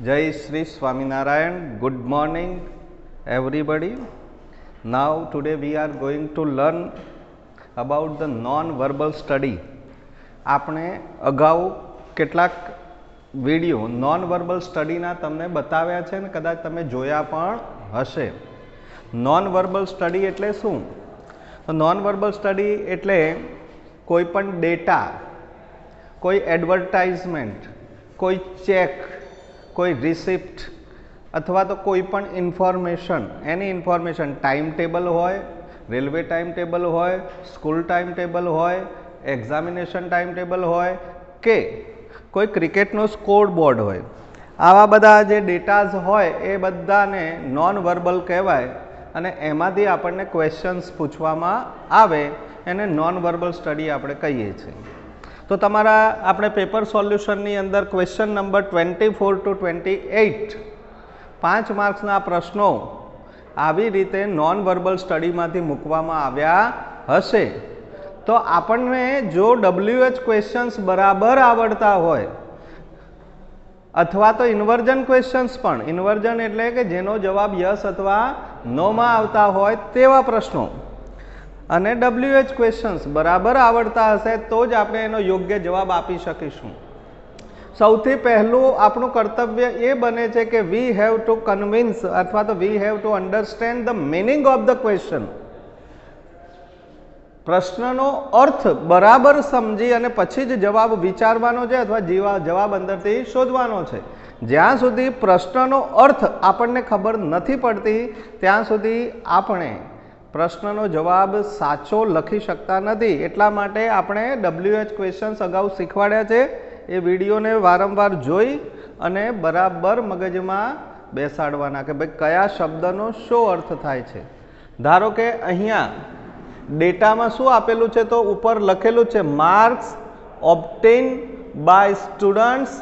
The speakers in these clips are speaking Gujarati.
Jai Shri Swaminarayan. Good morning, everybody. Now, today we are going to learn about the non-verbal study. આપણે અગાઉ કેટલાક વિડીયો નોન વર્બલ સ્ટડીના તમને બતાવ્યા છે ને કદાચ તમે જોયા પણ હશે. નોન વર્બલ સ્ટડી એટલે શું? નોન વર્બલ સ્ટડી એટલે કોઈ પણ ડેટા, કોઈ એડવર્ટાઇઝમેન્ટ, કોઈ ચેક, કોઈ રિસિપ્ટ અથવા તો કોઈ પણ ઇન્ફોર્મેશન, એની ઇન્ફોર્મેશન ટાઈમ ટેબલ હોય, રેલવે ટાઈમ ટેબલ હોય, સ્કૂલ ટાઈમ ટેબલ હોય, એક્ઝામિનેશન ટાઈમ ટેબલ હોય કે કોઈ ક્રિકેટનો સ્કોર બોર્ડ હોય, આવા બધા જે ડેટાઝ હોય એ બધાને નોન વર્બલ કહેવાય અને એમાંથી આપણને ક્વેશ્ચન્સ પૂછવામાં આવે એને નોન વર્બલ સ્ટડી આપણે કહીએ છીએ. તો તમારા આપણે પેપર સોલ્યુશનની અંદર ક્વેશ્ચન નંબર 24 to 28 5 માર્ક્સના પ્રશ્નો આવી રીતે નોન વર્બલ સ્ટડીમાંથી મૂકવામાં આવ્યા હશે. તો આપણને જો WH ક્વેશ્ચન્સ બરાબર આવડતા હોય અથવા તો ઇન્વર્જન ક્વેશ્ચન્સ પણ, ઇન્વર્જન એટલે કે જેનો જવાબ યસ અથવા નોમાં આવતા હોય તેવા પ્રશ્નો અને WH ક્વેશ્ચન્સ બરાબર આવડતા હશે તો જ આપણે એનો યોગ્ય જવાબ આપી શકીશું. સૌથી પહેલું આપણું કર્તવ્ય એ બને છે કે વી હેવ ટુ કન્વિન્સ અથવા તો we have to understand the meaning of the question. પ્રશ્નનો અર્થ બરાબર સમજી અને પછી જ જવાબ વિચારવાનો છે અથવા જવાબ અંદરથી શોધવાનો છે. જ્યાં સુધી પ્રશ્નનો અર્થ આપણને ખબર નથી પડતી ત્યાં સુધી આપણે પ્રશ્નનો જવાબ સાચો લખી શકતા નથી. એટલા માટે આપણે WH ક્વેશ્ચન્સ અગાઉ શીખવાડ્યા છે. એ વિડીયોને વારંવાર જોઈ અને બરાબર મગજમાં બેસાડવાના કે ભાઈ કયા શબ્દનો શું અર્થ થાય છે. ધારો કે અહીંયા ડેટામાં શું આપેલું છે તો ઉપર લખેલું છે marks obtain by students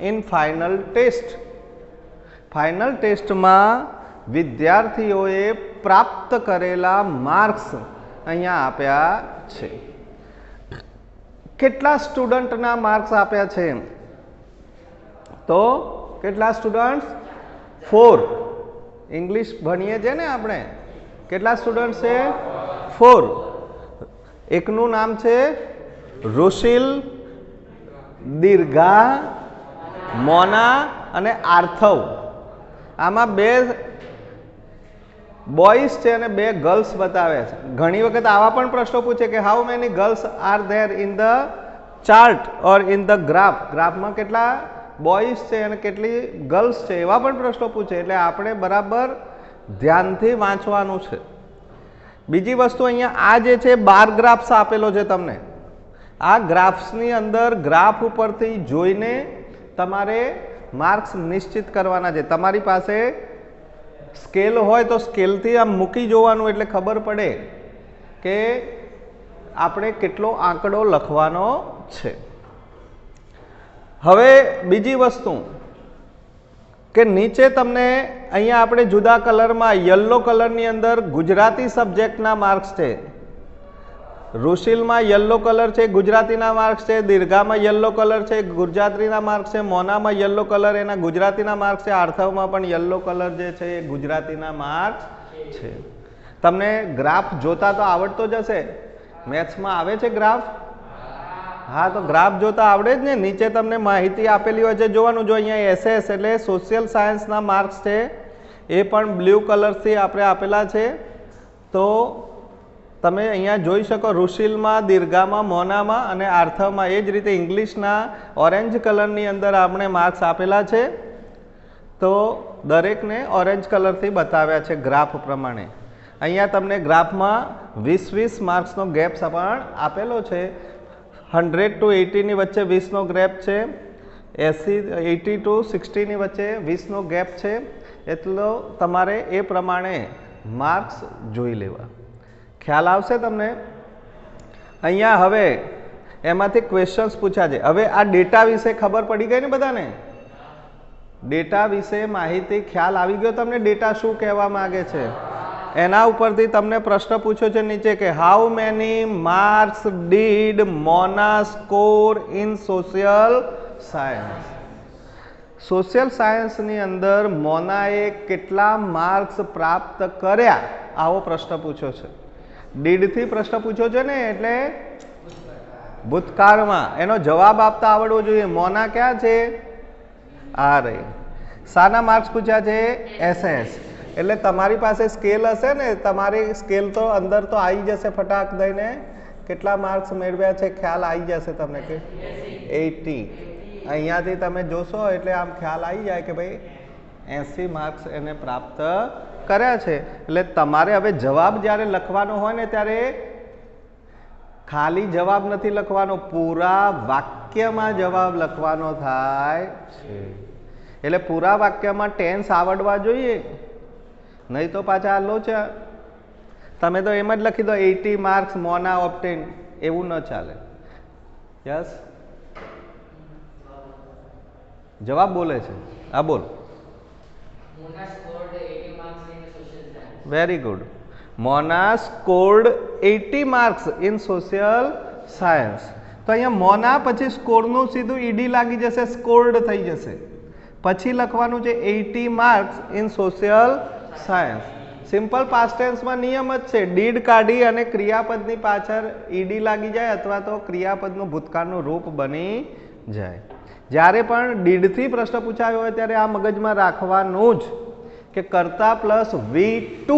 in final test. Final ટેસ્ટમાં વિદ્યાર્થીઓએ પ્રાપ્ત કરેલા માર્ક્સ અહીંયા આપ્યા છે. કેટલા સ્ટુડન્ટના માર્ક્સ આપ્યા છે તો કેટલા સ્ટુડન્ટ્સ? 4. ઇંગ્લિશ ભણીએ છીએ ને આપણે. કેટલા સ્ટુડન્ટ છે? 4. એકનું નામ છે રુશિલ, દીર્ઘા, મોના અને આર્થવ. આમાં 2 બોયઝ છે અને 2 ગર્લ્સ બતાવે છે. ઘણી વખત આવા પણ પ્રશ્નો પૂછે કે how many girls are there in the chart or in the graph. ગ્રાફમાં કેટલા બોયઝ છે અને કેટલી ગર્લ્સ છે એવા પણ પ્રશ્નો પૂછે. એટલે આપણે બરાબર ધ્યાનથી વાંચવાનું છે. બીજી વસ્તુ અહીંયા આ જે છે 12 ગ્રાફ્સ આપેલો છે તમને. આ ગ્રાફ્સની અંદર ગ્રાફ ઉપરથી જોઈને તમારે માર્ક્સ નિશ્ચિત કરવાના છે. તમારી પાસે સ્કેલ હોય તો સ્કેલથી આમ મૂકી જોવાનું એટલે ખબર પડે કે આપણે કેટલો આંકડો લખવાનો છે. હવે બીજી વસ્તુ કે નીચે તમને અહીંયા આપણે જુદા કલરમાં યલો કલરની અંદર ગુજરાતી સબ્જેક્ટના માર્ક્સ છે. રુશિલમાં યલો કલર છે, ગુજરાતીના માર્ક્સ છે. દીર્ઘામાં યલો કલર છે, ગુજરાતીના માર્ક્સ છે. મોનામાં યલો કલર એના ગુજરાતીના માર્ક્સ છે. આર્થવમાં પણ યલો કલર જે છે એ ગુજરાતીના માર્ક્સ છે. તમને ગ્રાફ જોતા તો આવડતો જ હશે. મેથ્સમાં આવે છે ગ્રાફ? હા, તો ગ્રાફ જોતા આવડે જ ને. નીચે તમને માહિતી આપેલી હોય છે જોવાનું. જો અહીંયા SS એટલે સોશિયલ સાયન્સના માર્ક્સ છે એ પણ બ્લુ કલરથી આપણે આપેલા છે. તો તમે અહીંયા જોઈ શકો રુશિલમાં, દીર્ઘામાં, મોનામાં અને આર્થવમાં. એ જ રીતે ઇંગ્લિશના ઓરેન્જ કલરની અંદર આપણે માર્ક્સ આપેલા છે. તો દરેકને ઓરેન્જ કલરથી બતાવ્યા છે ગ્રાફ પ્રમાણે. અહીંયા તમને ગ્રાફમાં 20-20 માર્ક્સનો ગેપ પણ આપેલો છે. 100 to 80 ની વચ્ચે 20નો ગેપ છે. 80 to 60 ની વચ્ચે 20નો ગેપ છે. એટલો તમારે એ પ્રમાણે માર્ક્સ જોઈ લેવા. ખ્યાલ આવશે તમને? અહીંયા હવે એમાંથી ક્વેશ્ચન્સ પૂછ્યા છે. હવે આ ડેટા વિશે ખબર પડી ગઈ ને બધાને? ડેટા વિશે માહિતી ખ્યાલ આવી ગયો તમને? ડેટા શું કહેવા માંગે છે એના ઉપરથી તમને પ્રશ્ન પૂછ્યો છે નીચે કે how many marks did Mona score in social science. Social સાયન્સની અંદર મોનાએ કેટલા માર્ક્સ પ્રાપ્ત કર્યા આવો પ્રશ્ન પૂછ્યો છે. ડીડથી પ્રશ્ન પૂછ્યો છે ને, એટલે ભૂતકાળમાં એનો જવાબ આપતા આવડવો જોઈએ. મોના ક્યાં છે? આ રહી. શાના માર્ક્સ પૂછ્યા છે? SS. એટલે તમારી પાસે સ્કેલ હશે ને, તમારી સ્કેલ તો અંદર તો આવી જશે ફટાક દઈને. કેટલા માર્ક્સ મેળવ્યા છે ખ્યાલ આવી જશે તમને કે 80. અહીંયાથી તમે જોશો એટલે આમ ખ્યાલ આવી જાય કે ભાઈ 80 માર્ક્સ એને પ્રાપ્ત કર્યા છે. એટલે તમારે હવે જવાબ જ્યારે લખવાનો હોય ને ત્યારે ખાલી જવાબ નથી લખવાનો, પૂરા વાક્યમાં જવાબ લખવાનો થાય છે. એટલે પૂરા વાક્યમાં ટેન્સ આવડવા જોઈએ, નહીં તો પાછા લોચા. તમે તો એમ જ લખી દો 80 માર્ક્સ મોના ઓબ્ટેન, એવું ન ચાલે. યસ, જવાબ બોલે છે. હા બોલ. Very good. Mona scored 80 marks in social science. તો અહીંયા મોના પછી સ્કોરનું સીધું ઈડી લાગી જશે, સ્કોર્ડ થઈ જશે. પછી લખવાનું છે 80 marks in social science. Simple past ટેન્સમાં નિયમ જ છે, ડીડ કાઢી અને ક્રિયાપદની પાછળ ઈડી લાગી જાય અથવા તો ક્રિયાપદનું ભૂતકાળનું રૂપ બની જાય. જ્યારે પણ ડીડથી પ્રશ્ન પૂછાયો હોય ત્યારે આ મગજમાં રાખવાનું જ કે કર્તા પ્લસ V2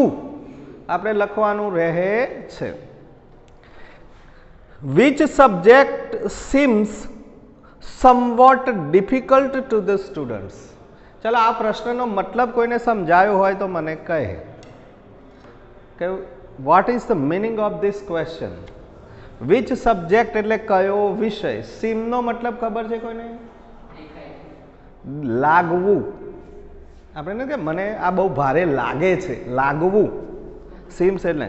આપણે લખવાનું રહે છે. Which subject seems somewhat difficult to the students. ચલો આ પ્રશ્નનો મતલબ કોઈને સમજાયો હોય તો મને કહે કે what is the meaning of this question. Which subject એટલે કયો વિષય. સિમનો મતલબ ખબર છે કોઈને? લાગવું. આપણે ને કે મને આ બહુ ભારે લાગે છે, લાગવું. સિમ્સ એટલે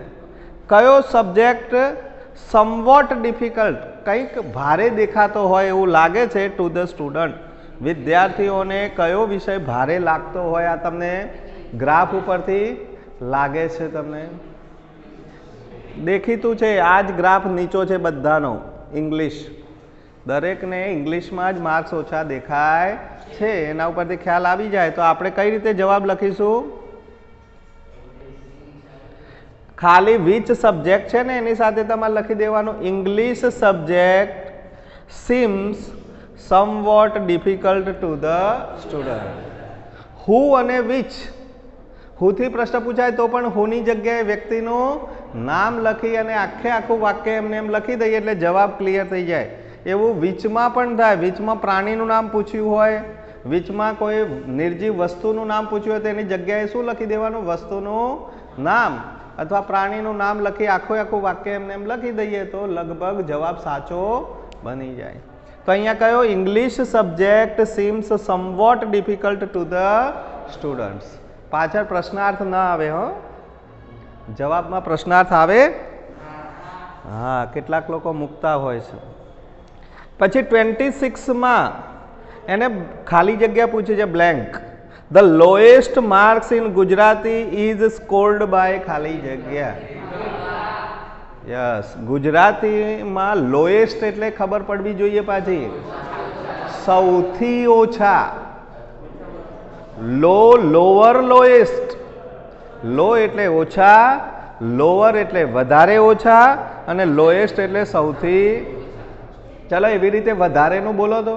કયો સબ્જેક્ટ સમવોટ ડિફિકલ્ટ, કંઈક ભારે દેખાતો હોય એવું લાગે છે ટુ ધ સ્ટુડન્ટ. વિદ્યાર્થીઓને કયો વિષય ભારે લાગતો હોય આ તમને ગ્રાફ ઉપરથી લાગે છે. તમને દેખીતું છે આ જ ગ્રાફ નીચો છે બધાનો. ઇંગ્લિશ, દરેકને ઇંગ્લિશમાં જ માર્ક્સ ઓછા દેખાય છે, એના ઉપરથી ખ્યાલ આવી જાય. તો આપણે કઈ રીતે જવાબ લખીશું? ખાલી વિચ સબ્જેક્ટ છે ને એની સાથે તમારે લખી દેવાનું English subject seems somewhat difficult to the student. Who અને વિચ. હુથી પ્રશ્ન પૂછાય તો પણ હુની જગ્યાએ વ્યક્તિનું નામ લખી અને આખું વાક્ય એમને એમ લખી દઈએ એટલે જવાબ ક્લિયર થઈ જાય. એવું વિચમાં પણ થાય. વિચમાં પ્રાણીનું નામ પૂછ્યું હોય, વિચમાં કોઈ નિર્જીવ વસ્તુનું નામ પૂછ્યું હોય તો એની જગ્યાએ શું લખી દેવાનું? વસ્તુનું નામ અથવા પ્રાણીનું નામ લખી આખું વાક્ય એમને એમ લખી દઈએ તો લગભગ જવાબ સાચો બની જાય. તો અહીંયા કયો? English subject seems somewhat difficult to the students. પાછળ પ્રશ્નાર્થ ના આવે. હો, જવાબમાં પ્રશ્નાર્થ આવે. હા, કેટલાક લોકો મૂકતા હોય છે. પછી 26માં એને ખાલી જગ્યા પૂછી છે, blank. The lowest marks in Gujarati is scored by ખાલી જગ્યા. યસ, ગુજરાતીમાં લોએસ્ટ એટલે ખબર પડવી જોઈએ પાછી, સૌથી ઓછા. લો, લોઅર, લોએસ્ટ. લો એટલે ઓછા, લોઅર એટલે વધારે ઓછા અને લોએસ્ટ એટલે સૌથી. ચલો એવી રીતે વધારેનું બોલો તો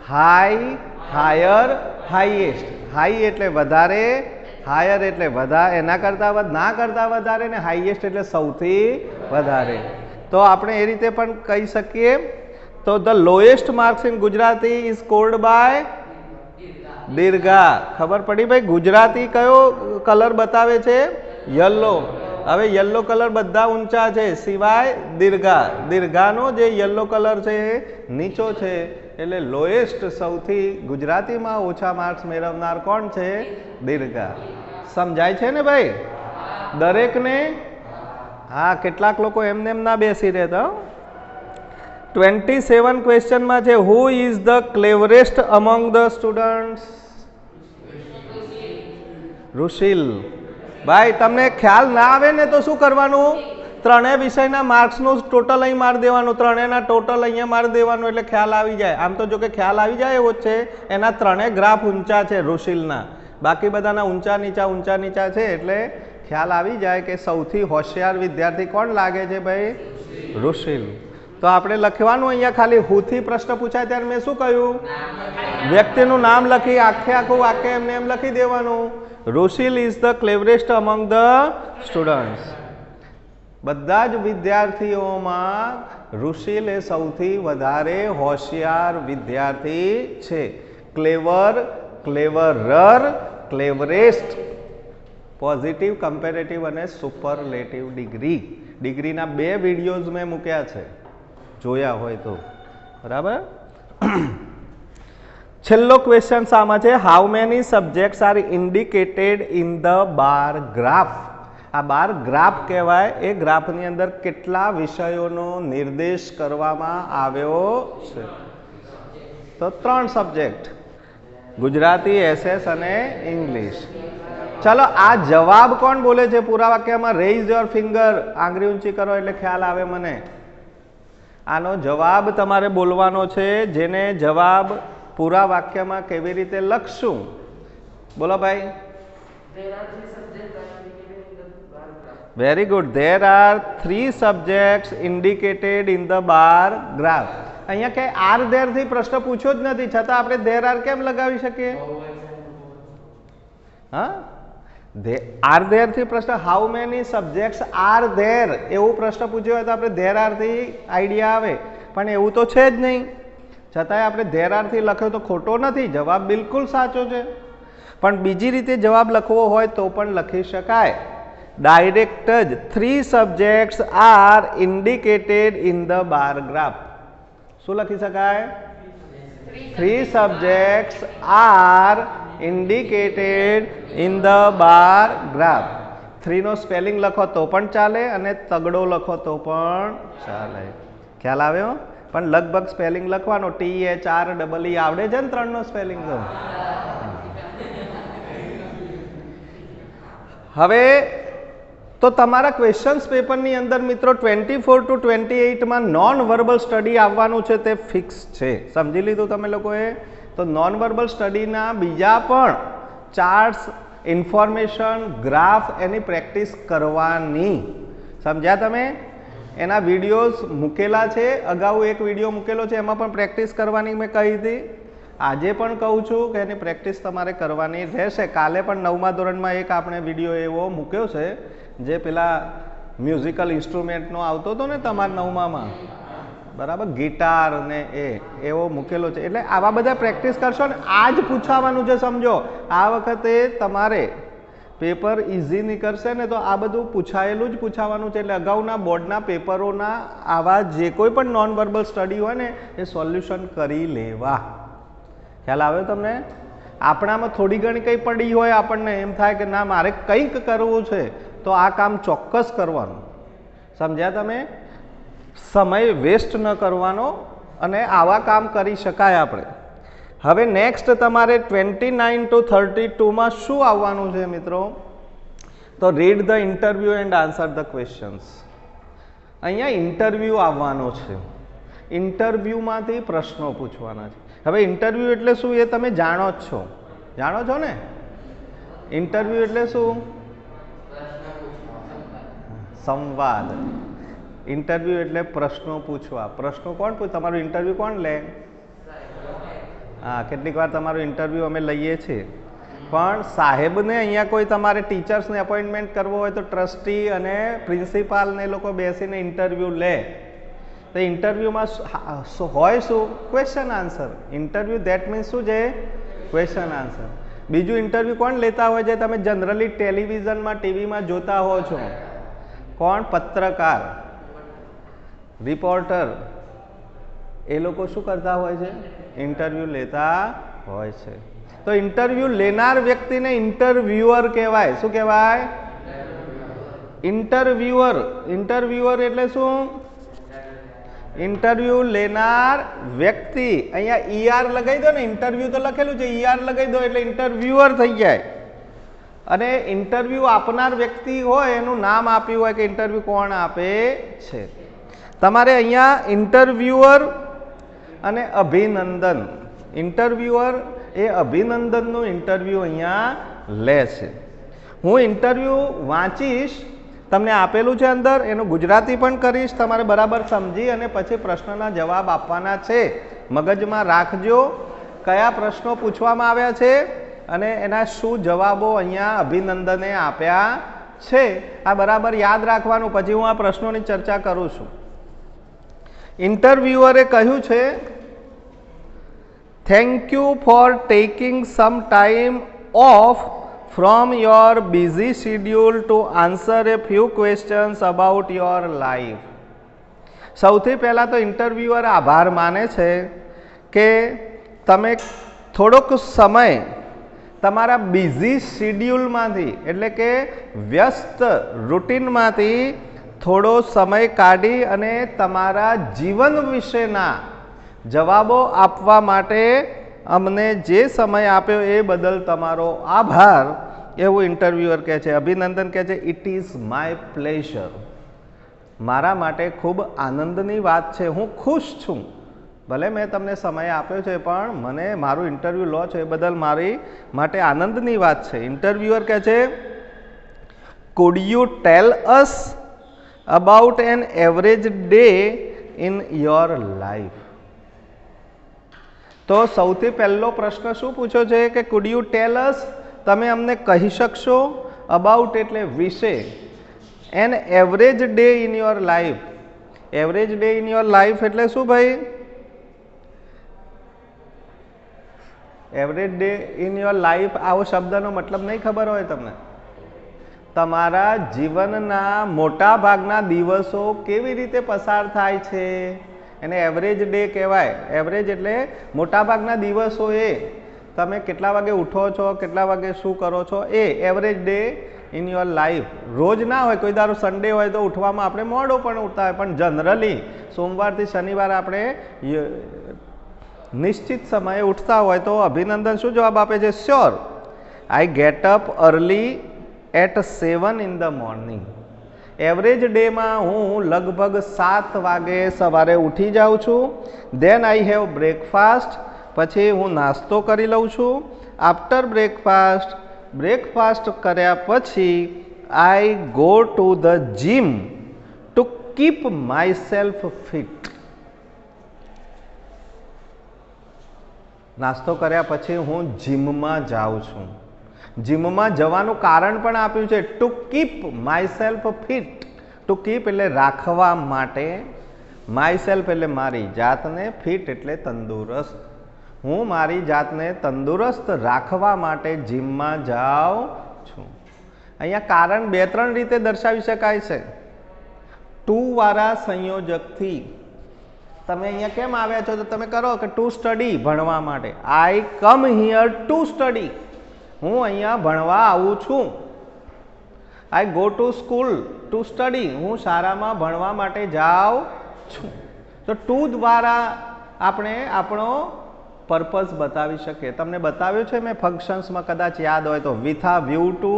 હાઈ, હાયર, હાઈએસ્ટ. હાઈ એટલે વધારે, હાયર એટલે વધારે, એના કરતાં ના કરતાં વધારે, ને હાઈએસ્ટ એટલે સૌથી વધારે. તો આપણે એ રીતે પણ કહી શકીએ. તો the lowest marks in Gujarati is scored by Dirgha. ખબર પડી ભાઈ? ગુજરાતી કયો કલર બતાવે છે? યલો. હવે યલો કલર બધા ઊંચા છે સિવાય દીર્ઘા. દીર્ઘાનો જે યલો કલર છે એ નીચો છે. એટલે લોએસ્ટ, સૌથી ગુજરાતીમાં ઓછા માર્ક્સ મેળવનાર કોણ છે? દીર્ઘા. સમજાય છે ને ભાઈ દરેકને? હા, કેટલાક લોકો એમને એમ ના બેસી રહેતા. 27 ક્વેશ્ચનમાં છે who is the cleverest among the students? Rishil. ભાઈ તમને ખ્યાલ ના આવે ને તો શું કરવાનું? ત્રણેય વિષયના માર્ક્સનું ટોટલ અહીં મારી દેવાનું, ત્રણેયના ટોટલ અહીંયા મારી દેવાનું એટલે ખ્યાલ આવી જાય. આમ તો જો કે ખ્યાલ આવી જાય એવો જ છે. એના ત્રણેય ગ્રાફ ઊંચા છે ઋષિલના, બાકી બધાના ઊંચા નીચા છે એટલે ખ્યાલ આવી જાય કે સૌથી હોશિયાર વિદ્યાર્થી કોણ લાગે છે ભાઈ? ઋષિલ. તો આપણે લખવાનું અહીંયા ખાલી હુથી પ્રશ્ન પૂછાય ત્યારે મેં શું કહ્યું? વ્યક્તિનું નામ લખી આખું વાક્ય એમને એમ લખી દેવાનું. Rishil is the cleverest among the students. બધા જ વિદ્યાર્થીઓમાં ઋષિલ એ સૌથી વધારે હોશિયાર વિદ્યાર્થી છે. ક્લેવર, ક્લેવરર, ક્લેવરેસ્ટ, પોઝિટિવ, કમ્પેરેટિવ અને સુપરલેટિવ ડિગ્રી. ડિગ્રીના 2 વિડીયોઝ મેં મૂક્યા છે, જોયા હોય તો. બરાબર. છેલ્લો ક્વેશ્ચન આમાં છે, how many subjects are indicated in the bar graph. આ બાર ગ્રાફ કહેવાય. એ ગ્રાફની અંદર કેટલા વિષયોનો નિર્દેશ કરવામાં આવ્યો છે? તો 3 સબ્જેક્ટ, ગુજરાતી, એસએસ અને ઇંગ્લિશ. ચલો આ જવાબ કોણ બોલે છે પૂરા વાક્યમાં? રેઇઝ યોર ફિંગર, આંગળી ઊંચી કરો એટલે ખ્યાલ આવે મને. આનો જવાબ તમારે બોલવાનો છે, જેને જવાબ પૂરા વાક્યમાં કેવી રીતે લખશું? બોલો ભાઈ. Very good. There are 3 subjects indicated in the bar graph. અહીંયા કે આર ધેર થી પ્રશ્ન પૂછ્યો જ નથી, છતાં આપણે ધેર આર કેમ લગાવી શકીએ? હા, આર ધેર થી પ્રશ્ન, how many subjects are there, એવું પ્રશ્ન પૂછ્યો હોય તો આપણે ધેર આર થી આઈડિયા આવે, પણ એવું તો છે જ નહીં. છતાંય આપણે ધેર આર થી લખ્યો તો ખોટો નથી, જવાબ બિલકુલ સાચો છે. પણ બીજી રીતે જવાબ લખવો હોય તો પણ લખી શકાય. ડાયરેક્ટ જ 3 subjects are indicated in the bar graph. શું લખી શકાય? 3 subjects are indicated in the bar graph. 3 નો સ્પેલિંગ લખો તો પણ ચાલે અને તગડો લખો તો પણ ચાલે. ખ્યાલ આવ્યો? પણ લગભગ સ્પેલિંગ લખવાનો, THREE આવડે છે ને 3 નો સ્પેલિંગ તો. હવે તો તમારા ક્વેશ્ચન્સ પેપરની અંદર મિત્રો 24 to 28 માં નોન વર્બલ સ્ટડી આવવાનું છે, તે ફિક્સ છે. સમજી લીધું તમે લોકોએ? તો નોન વર્બલ સ્ટડીના બીજા પણ ચાર્ટ્સ, ઇન્ફોર્મેશન, ગ્રાફ એની પ્રેક્ટિસ કરવાની. સમજ્યા તમે? એના વિડીયોઝ મૂકેલા છે, અગાઉ એક વિડીયો મૂકેલો છે, એમાં પણ પ્રેક્ટિસ કરવાની મેં કહી હતી. આજે પણ કહું છું કે એની પ્રેક્ટિસ તમારે કરવાની રહેશે. કાલે પણ 9મા ધોરણમાં એક આપણે વિડીયો એવો મૂક્યો છે, જે પેલા મ્યુઝિકલ ઇન્સ્ટ્રુમેન્ટનો આવતો હતો ને તમારા 9માં, બરાબર, ગિટાર ને એવો મૂકેલો છે. એટલે આવા બધા પ્રેક્ટિસ કરશો ને, આ જ પૂછાવાનું છે. સમજો, આ વખતે તમારે પેપર ઇઝી નીકળશે ને તો આ બધું પૂછાયેલું જ પૂછાવાનું છે. એટલે અગાઉના બોર્ડના પેપરોના આવા જે કોઈ પણ નોન વર્બલ સ્ટડી હોય ને એ સોલ્યુશન કરી લેવા. ખ્યાલ આવ્યો તમને? આપણામાં થોડી ઘણી કંઈ પડી હોય, આપણને એમ થાય કે ના મારે કંઈક કરવું છે, તો આ કામ ચોક્કસ કરવાનું. સમજ્યા તમે? સમય વેસ્ટ ન કરવાનો અને આવા કામ કરી શકાય આપણે. હવે નેક્સ્ટ તમારે 29 to 32માં શું આવવાનું છે મિત્રો? તો read the interview and answer the questions. અહીંયા ઇન્ટરવ્યુ આવવાનો છે. ઇન્ટરવ્યુમાંથી પ્રશ્નો પૂછવાના છે. હવે ઇન્ટરવ્યુ એટલે શું એ તમે જાણો જ છો. જાણો છો ને? ઇન્ટરવ્યુ એટલે શું? સંવાદ. ઇન્ટરવ્યુ એટલે પ્રશ્નો પૂછવા. પ્રશ્નો કોણ પૂછે? તમારું ઇન્ટરવ્યુ કોણ લે? હા, કેટલીક વાર તમારું ઇન્ટરવ્યુ અમે લઈએ છીએ, પણ સાહેબને અહીંયા કોઈ તમારે ટીચર્સને એપોઇન્ટમેન્ટ કરવો હોય તો ટ્રસ્ટી અને પ્રિન્સિપાલને એ લોકો બેસીને ઇન્ટરવ્યુ લે. તો ઇન્ટરવ્યુમાં હોય શું? Question answer. Interview that means શું છે? Question answer. બીજું ઇન્ટરવ્યુ કોણ લેતા હોય છે? તમે જનરલી ટેલિવિઝનમાં, ટીવીમાં જોતા હો છો. કોણ? પત્રકાર, રિપોર્ટર. એ લોકો શું કરતા હોય છે? ઇન્ટરવ્યુ લેતા હોય છે. તો ઇન્ટરવ્યુ લેનાર વ્યક્તિને ઇન્ટરવ્યુઅર કહેવાય. શું કહેવાય? ઇન્ટરવ્યુઅર. ઇન્ટરવ્યુઅર એટલે શું? ઇન્ટરવ્યુ લેનાર વ્યક્તિ. અહીંયા ER લગાવી દો ને, ઇન્ટરવ્યુ તો લખેલું છે, ER લગાવી દો એટલે ઇન્ટરવ્યુઅર થઈ જાય. અને ઇન્ટરવ્યૂ આપનાર વ્યક્તિ હોય એનું નામ આપ્યું હોય કે ઇન્ટરવ્યૂ કોણ આપે છે. તમારે અહીંયા ઇન્ટરવ્યુઅર અને અભિનંદન, ઇન્ટરવ્યુઅર એ અભિનંદનનું ઇન્ટરવ્યૂ અહીંયા લે છે. હું ઇન્ટરવ્યૂ વાંચીશ, તમને આપેલું છે અંદર, એનું ગુજરાતી પણ કરીશ, તમારે બરાબર સમજી અને પછી પ્રશ્નના જવાબ આપવાના છે. મગજમાં રાખજો કયા પ્રશ્નો પૂછવામાં આવ્યા છે અને એના શું જવાબો અહીંયા અભિનંદને આપ્યા છે. આ બરાબર યાદ રાખવાનું. પછી હું આ પ્રશ્નોની ચર્ચા કરું છું. ઇન્ટરવ્યુઅરે કહ્યું છે, thank you for taking some time of from your busy schedule to answer a few questions about your life. સૌથી પહેલાં તો ઇન્ટરવ્યુઅર આભાર માને છે કે તમે થોડોક સમય તમારા બિઝી શિડ્યુલમાંથી, એટલે કે વ્યસ્ત રૂટીનમાંથી થોડો સમય કાઢી અને તમારા જીવન વિશેના જવાબો આપવા માટે અમને જે સમય આપ્યો એ બદલ તમારો આભાર, એવું ઇન્ટરવ્યુઅર કહે છે. અભિનંદન કહે છે, ઇટ ઇઝ માય પ્લેઝર. મારા માટે ખૂબ આનંદની વાત છે, હું ખુશ છું. ભલે મેં તમને સમય આપ્યો છે પણ મને મારું ઇન્ટરવ્યૂ લો છો એ બદલ મારી માટે આનંદની વાત છે. ઇન્ટરવ્યુઅર કહે છે, food you tell us about an average day in your life. તો સૌથી પહેલો પ્રશ્ન શું પૂછ્યો છે કે કુડ યુ ટેલ અસ, તમે અમને કહી શકશો, અબાઉટ એટલે વિશે, an average day in your life. Average day in your life એટલે શું ભાઈ? Average day in your life આવો શબ્દનો મતલબ નહીં ખબર હોય તમને? તમારા જીવનના મોટા ભાગના દિવસો કેવી રીતે પસાર થાય છે એને એવરેજ ડે કહેવાય. એવરેજ એટલે મોટાભાગના દિવસો એ તમે કેટલા વાગે ઉઠો છો, કેટલા વાગે શું કરો છો, a average day in your life. રોજ ના હોય, કોઈ દારો સન્ડે હોય તો ઉઠવામાં આપણે મોડું પણ ઉઠતા હોય, પણ જનરલી સોમવારથી શનિવાર આપણે નિશ્ચિત સમયે ઉઠતા હોય. તો અભિનંદન શું જવાબ આપે છે? Sure, I get up early at 7 in the morning. Average ડેમાં હું લગભગ 7 વાગે સવારે ઉઠી જાઉં છું. દેન આઈ હેવ બ્રેકફાસ્ટ, પછી હું નાસ્તો કરી લઉં છું. આફ્ટર બ્રેકફાસ્ટ કર્યા પછી આઈ go to the gym to keep my self fit. નાસ્તો કર્યા પછી હું જીમમાં જાઉં છું. જીમમાં જવાનું કારણ પણ આપ્યું છે, to keep my self fit. To keep એટલે રાખવા માટે, માય સેલ્ફ એટલે મારી જાતને, ફિટ એટલે તંદુરસ્ત. હું મારી જાતને તંદુરસ્ત રાખવા માટે જીમમાં જાઉં છું. અહીંયા કારણ 2-3 રીતે દર્શાવી શકાય છે. ટુ વાળા સંયોજકથી તમે અહીંયા કેમ આવ્યા છો તો તમે કરો કે ટુ સ્ટડી, ભણવા માટે. આઈ કમ હિયર ટુ સ્ટડી, હું અહીંયા ભણવા આવું છું. આઈ go to school to study, હું શાળામાં ભણવા માટે જાઉં છું. તો ટુ દ્વારા આપણે આપણો પર્પઝ બતાવી શકીએ. તમને બતાવ્યું છે મેં ફંક્શન્સમાં, કદાચ યાદ હોય તો, with a view two,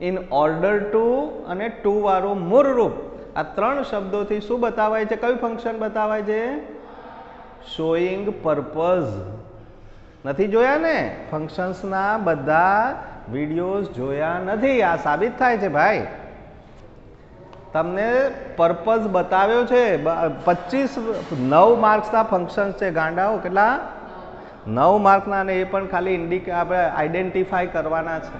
in order two અને ટુ વાળું મૂળરૂપ. આ 3 શબ્દોથી શું બતાવાય છે? કયું ફંક્શન બતાવાય છે? Showing purpose. નથી જોયા ને? ફંક્શન્સના બધા વિડીયોઝ જોયા નથી. આ સાબિત થાય છે ભાઈ. તમને પર્પઝ બતાવ્યો છે. 9 માર્ક્સના ફંક્શન્સ છે ગાંડાઓ. કેટલા? 9 માર્કના, અને એ પણ ખાલી આપણે આઈડેન્ટિફાઈ કરવાના છે.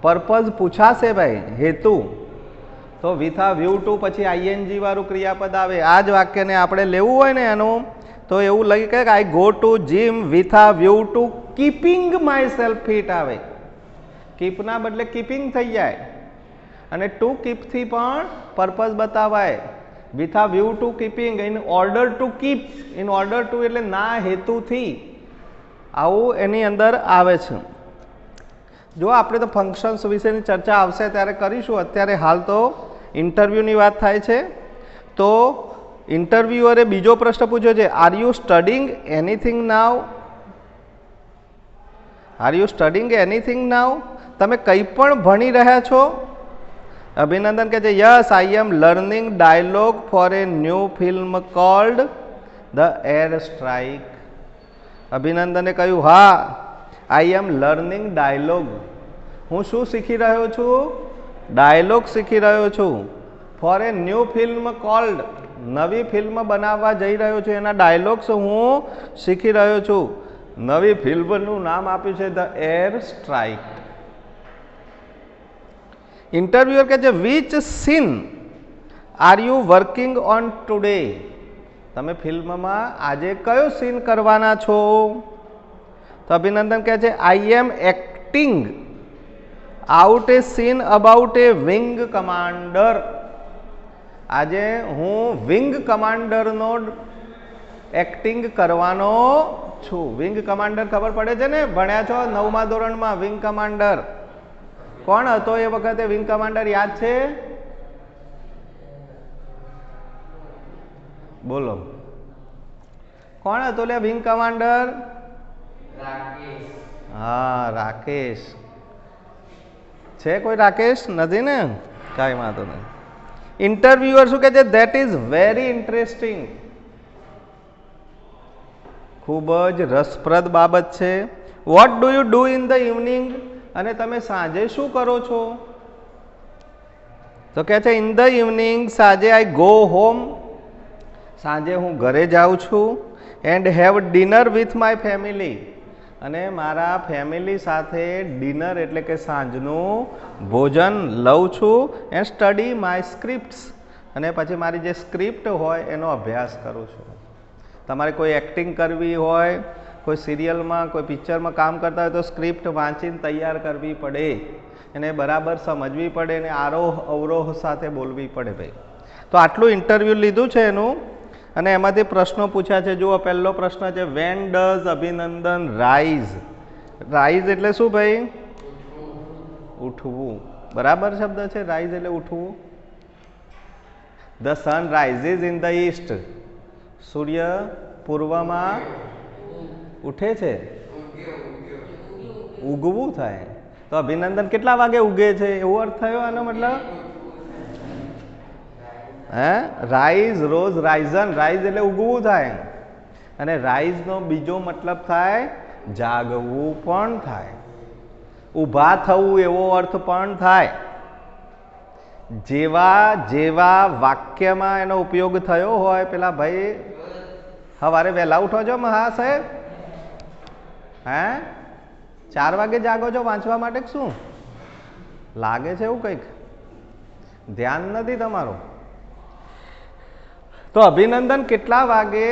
પર્પઝ પૂછાશે ભાઈ, હેતુ. તો વિથ આ વ્યૂ ટુ પછી આઈએનજી વાળું ક્રિયાપદ આવે. આ જ વાક્યને આપણે લેવું હોય ને એનું, તો એવું લઈ કે I go to gym with a view to keeping myself fit આવે. કીપના બદલે કીપિંગ થઈ જાય. અને ટુ કીપથી પણ purpose બતાવાય. With a view to keeping, in order to keep. In order two એટલે ના હેતુથી. આવું એની અંદર આવે છે. જો આપણે તો ફંક્શન્સ વિશેની ચર્ચા આવશે ત્યારે કરીશું. અત્યારે હાલ તો ઇન્ટરવ્યૂની વાત થાય છે. તો ઇન્ટરવ્યુઅરે બીજો પ્રશ્ન પૂછ્યો છે, are you studying anything now? Are you studying anything now? તમે કંઈ પણ ભણી રહ્યા છો? અભિનંદન કહે છે yes I am learning dialogue for a new film called the air strike. અભિનંદને કહ્યું હા આઈ એમ લર્નિંગ ડાયલોગ. હું શું શીખી રહ્યો છું? ડાયલોગ શીખી રહ્યો છું. Four a new film cold, નવી ફિલ્મ બનાવવા જઈ રહ્યો છું, એના ડાયલોગ્સ હું શીખી રહ્યો છું. નવી ફિલ્મનું નામ આપ્યું છે ધ એર સ્ટ્રાઇક. ઇન્ટરવ્યુઅર કહે છે which scene are you working on today? તમે ફિલ્મમાં આજે કયો સીન કરવાના છો? તો અભિનંદન કહે છે I am acting out a scene about a wing commander. આજે હું વિંગ કમાન્ડરનો એક્ટિંગ કરવાનો છું. વિંગ કમાન્ડર ખબર પડે છે ને? ભણ્યા છો 9મા ધોરણમાં વિંગ કમાન્ડર. કોણ હતો એ વખતે વિંગ કમાન્ડર? યાદ છે? બોલો કોણ હતો લે વિંગ કમાન્ડર? હા રાકેશ. છે કોઈ રાકેશ? નથી ને? કાંઈ વાંધો નહીં. ઇન્ટરવ્યુઅર શું કહે છે? That is very interesting. ખૂબ જ રસપ્રદ બાબત છે. What do you do in the evening? અને તમે સાંજે શું કરો છો? તો કહે છે ઇન ધ ઇવનિંગ સાંજે આઈ ગો હોમ. સાંજે હું ઘરે જાઉં છું. And have dinner with my family. અને મારા ફેમિલી સાથે ડિનર એટલે કે સાંજનું ભોજન લઉં છું. And study my scripts. અને પછી મારી જે સ્ક્રિપ્ટ હોય એનો અભ્યાસ કરું છું. તમારે કોઈ એક્ટિંગ કરવી હોય, કોઈ સિરિયલમાં કોઈ પિક્ચરમાં કામ કરતા હોય તો સ્ક્રિપ્ટ વાંચીને તૈયાર કરવી પડે, એને બરાબર સમજવી પડે, અને આરોહ અવરોહ સાથે બોલવી પડે ભાઈ. તો આટલું ઇન્ટરવ્યૂ લીધું છે એનું, અને એમાંથી પ્રશ્નો પૂછ્યા છે. જુઓ પહેલો પ્રશ્ન છે વેન ડઝ અભિનંદન રાઇઝ? રાઇઝ એટલે શું ભાઈ? ઉઠવું. બરાબર શબ્દ છે રાઇઝ એટલે ઉઠવું. The sun rises in the east. સૂર્ય પૂર્વમાં ઉઠે છે, ઉગવું થાય. તો અભિનંદન કેટલા વાગે ઉગે છે એવો અર્થ થયો આનો મતલબ? હે રાઇઝ, રોઝ, રાઇઝન. રાઇઝ એટલે ઉગવું થાય, અને રાઇઝ નો બીજો મતલબ થાય જાગવું પણ થાય, ઊભા થવું એવો અર્થ પણ થાય. જેવા જેવા વાક્યમાં એનો ઉપયોગ થયો હોય, પેલા ભાઈ સવારે વહેલા ઉઠો છો હા સાહેબ? હે 4 વાગે જાગો છો વાંચવા માટે? શું લાગે છે એવું કંઈક? ધ્યાન નથી તમારું. તો અભિનંદન કેટલા વાગે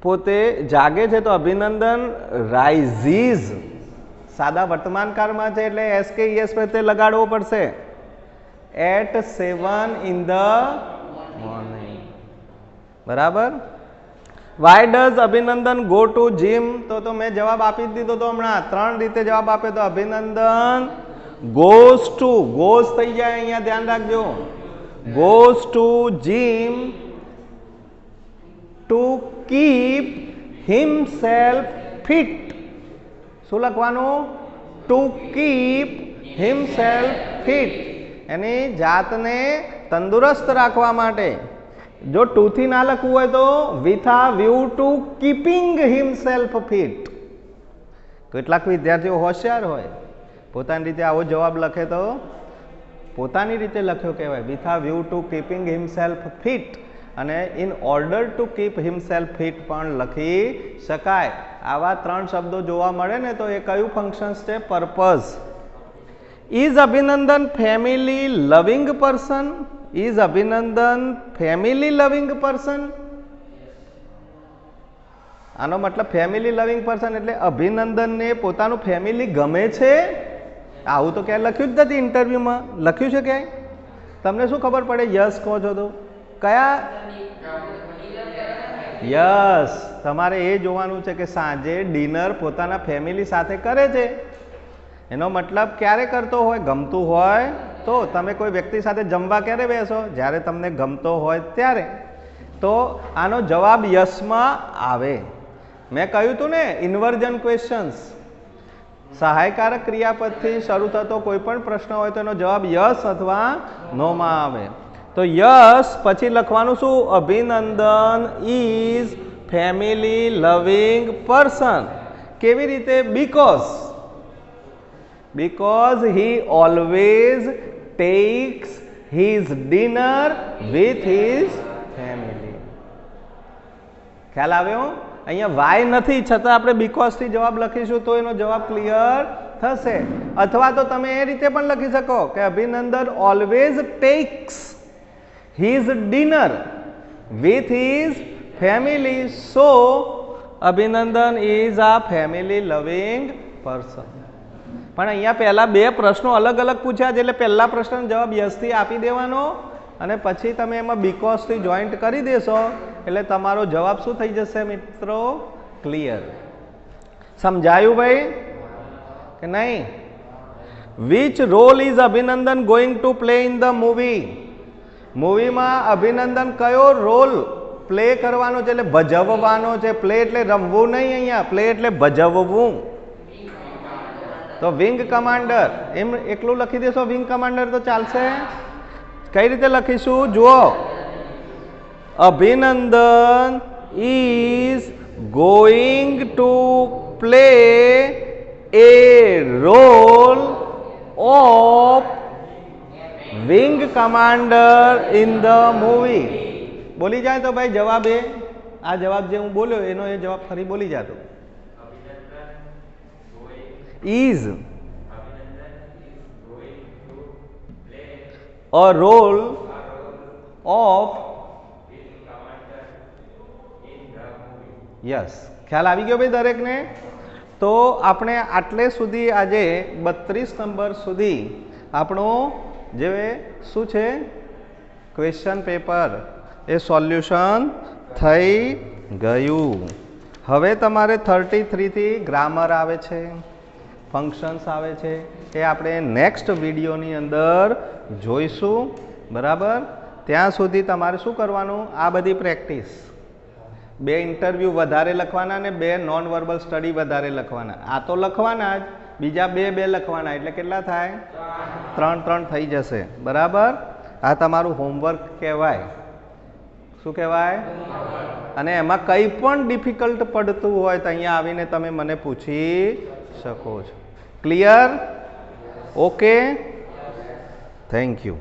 પોતે જાગે છે? તો અભિનંદન રાઇઝીઝ. સાદા વર્તમાનકાળમાં છે એટલે એસ કે ઈએસ પ્રત્યે લગાડવો પડશે. At 7 in the morning. બરાબર. Why does Abhinandan go to gym? તો મેં જવાબ આપી દીધો તો હમણાં 3 રીતે જવાબ આપ્યો. તો અભિનંદન ગોઝ ટુ, ગોઝ થઈ જાય અહીંયા, ધ્યાન રાખજો. Goes to gym to keep himself fit. શું લખવાનું? To keep himself fit. એની જાતને તંદુરસ્ત રાખવા માટે. જો ટુથી ના લખવું હોય તો with a view to keeping himself fit. કેટલાક વિદ્યાર્થીઓ હોશિયાર હોય, પોતાની રીતે આવો જવાબ લખે તો પોતાની રીતે લખ્યો કહેવાય, with a view to keeping himself fit. અને in order to keep himself fit પણ લખી શકાય. આવા 3 શબ્દો જોવા મળે ને તો એ કયું ફંક્શન્સ છે? પર્પઝ. ઇઝ અભિનંદન ફેમિલી લવિંગ પર્સન? ઇઝ અભિનંદન ફેમિલી લવિંગ પર્સન? આનો મતલબ ફેમિલી લવિંગ પર્સન એટલે અભિનંદનને પોતાનું ફેમિલી ગમે છે? આવું તો ક્યાંય લખ્યું જ નથી ઇન્ટરવ્યુમાં. લખ્યું છે ક્યાંય? તમને શું ખબર પડે યસ કહો છો તો? કયા યસ? તમારે એ જોવાનું છે કે સાંજે ડિનર પોતાના ફેમિલી સાથે કરે છે. એનો મતલબ ક્યારે કરતો હોય? ગમતું હોય તો. તમે કોઈ વ્યક્તિ સાથે જમવા ક્યારે બેસો? જ્યારે તમને ગમતો હોય ત્યારે. તો આનો જવાબ યસમાં આવે. મેં કહ્યું હતું ને ઇન્વર્જન ક્વેશ્ચન્સ. સહાયકારક ક્રિયાપદથી શરૂ થતો કોઈ પણ પ્રશ્ન હોય તો એનો જવાબ યસ અથવા નો માં આવે. તો યસ પછી લખવાનું શું? અભિનંદન ઇઝ ફેમિલી લવિંગ પર્સન. કેવી રીતે? Because he always takes his dinner with his family. ખ્યાલ આવ્યો? અહીંયા વાય નથી છતાં આપણે બીકોઝ થી જવાબ લખીશું તો એનો જવાબ ક્લિયર થશે. અથવા તો તમે એ રીતે પણ લખી શકો કે Abhinandan always takes his dinner with his family, so Abhinandan is a family loving person. પણ અહીંયા પહેલા બે પ્રશ્નો અલગ અલગ પૂછ્યા છે એટલે પહેલા પ્રશ્નનો જવાબ યસ થી આપી દેવાનો અને પછી તમે એમાં બીકોઝ થી જોઈન્ટ કરી દેશો એટલે તમારો જવાબ શું થઈ જશે મિત્રો? ક્લિયર. સમજાયું ભાઈ કે નહીં? Which role is Abhinandan going to play in the movie? મૂવીમાં અભિનંદન કયો રોલ પ્લે કરવાનો છે એટલે ભજવવાનો છે. પ્લે એટલે રમવું નહીં, અહીંયા પ્લે એટલે ભજવવું. તો વિંગ કમાન્ડર એમ એકલું લખી દેશો વિંગ કમાન્ડર તો ચાલશે. કઈ રીતે લખીશું જુઓ? Abhinandan is going to play a role of wing commander in the movie. બોલી જાય તો ભાઈ જવાબ એ આ જવાબ જે હું બોલ્યો એનો એ જવાબ ફરી બોલી જાતો. Is a role of yes. ખ્યાલ આવી ગયો ભાઈ દરેકને? તો આપણે આટલે સુધી આજે 32 નંબર સુધી આપણું જે શું છે ક્વેશ્ચન પેપર એ સોલ્યુશન થઈ ગયું. હવે તમારે 33 થી ગ્રામર આવે છે, ફંક્શન્સ આવે છે, એ આપણે નેક્સ્ટ વિડીયોની અંદર જોઈશું. બરાબર? ત્યાં સુધી તમારે શું કરવાનું? આ બધી પ્રેક્ટિસ, 2 ઇન્ટરવ્યૂ વધારે લખવાના ને 2 નોન વર્બલ સ્ટડી વધારે લખવાના. આ તો લખવાના જ, બીજા 2 લખવાના એટલે કેટલા થાય? 3 થઈ જશે. બરાબર? આ તમારું હોમવર્ક કહેવાય. શું કહેવાય? અને એમાં કંઈ પણ ડિફિકલ્ટ પડતું હોય તો અહીંયા આવીને તમે મને પૂછી શકો છો. ક્લિયર? Okay, thank you.